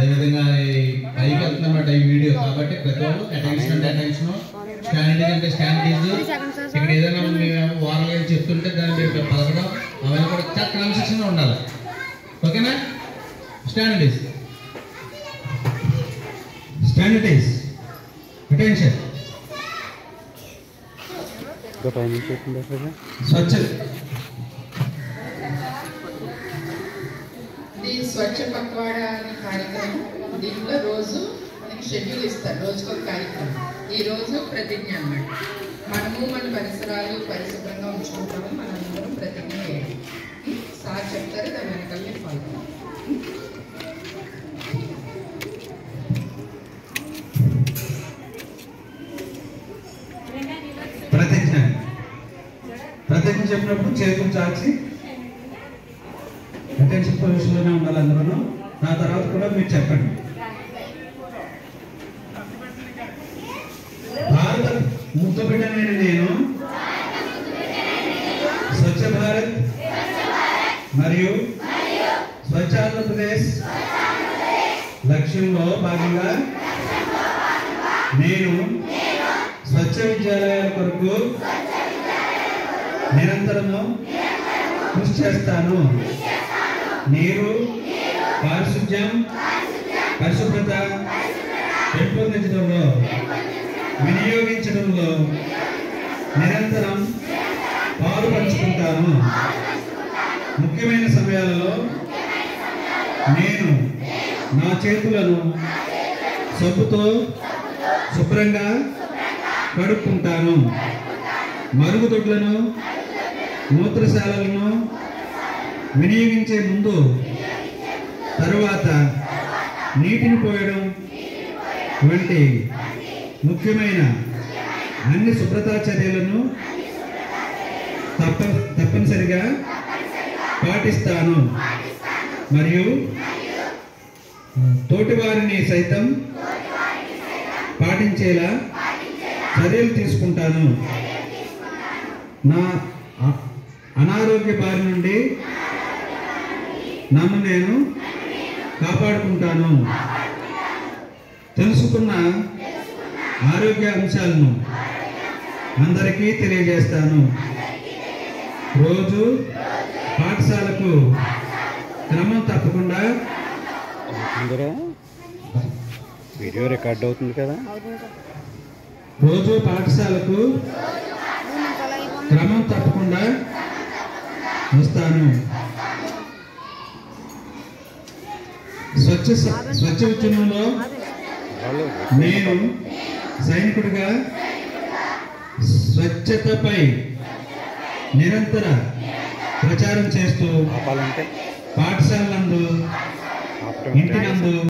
అదేవిధంగా పైకి వెళ్తున్నమాట ఈ వీడియో కాబట్టి ప్రతి ఒక్కరు అటెన్షన్ స్టాండర్డ్ అంటే స్టాండర్డ్ ఇక్కడ ఏదైనా వారాలు చెప్తుంటే దాన్ని మీరు పలకడం అవన్నీ కూడా చాలా క్రమశిక్షణగా ఉండాలి. ఓకేనా? స్టాండర్డైజ్ అటెన్షన్ స్వచ్ఛ స్వచ్ఛ పక్వాడా అనే కార్యక్రమం. దీంట్లో రోజు మనకి షెడ్యూల్ ఇస్తారు, రోజుకొక కార్యక్రమం. ఈరోజు ప్రతిజ్ఞ అన్నమాట. మనము మన పరిసరాలు పరిశుభ్రంగా ఉంచుకుంటాము, మనందరం ప్రతిజ్ఞ చేయాలి. సార్ చెప్తారు, దాని వెనకాలనే ఫాలో. ప్రతిజ్ఞ చెప్పినప్పుడు చేతులు చాచి అటెన్షన్ పొజిషన్లోనే ఉండాలి అందరూ. నా తర్వాత కూడా మీరు చెప్పండి. భారత ముద్దు బిడ్డనైన నేను స్వచ్ఛ భారత్ మరియు స్వచ్ఛ ఆంధ్రప్రదేశ్ లక్ష్యంలో భాగంగా నేను స్వచ్ఛ విద్యాలయాల కొరకు నిరంతరము కృషి చేస్తాను. నీరు, పారిశుద్ధ్యం, పరిశుభ్రత పెంపొందించడంలో, వినియోగించడంలో నిరంతరం పాలు పంచుకుంటాను. ముఖ్యమైన సమయాలలో నేను నా చేతులను సబ్బుతో శుభ్రంగా కడుక్కుంటాను. మరుగుదొడ్లను, మూత్రశాలలను వినియోగించే ముందు, తరువాత నీటిని పోయడం వంటి ముఖ్యమైన అన్ని శుభ్రతా చర్యలను తప్పనిసరిగా పాటిస్తాను. మరియు తోటివారిని సైతం పాటించేలా చర్యలు తీసుకుంటాను. నా అనారోగ్య బారి నుండి నన్ను నేను కాపాడుకుంటాను. తెలుసుకున్న ఆరోగ్య అంశాలను అందరికీ తెలియజేస్తాను. రోజు పాఠశాలకు క్రమం తప్పకుండా వీడియో రికార్డ్ అవుతుంది కదా. రోజు పాఠశాలకు క్రమం తప్పకుండా వస్తాను. స్వచ్ఛ ఉద్యమంలో నేను సైనికుడిగా స్వచ్ఛతపై నిరంతర ప్రచారం చేస్తూ పాఠశాల నందు, ఇంటి నందు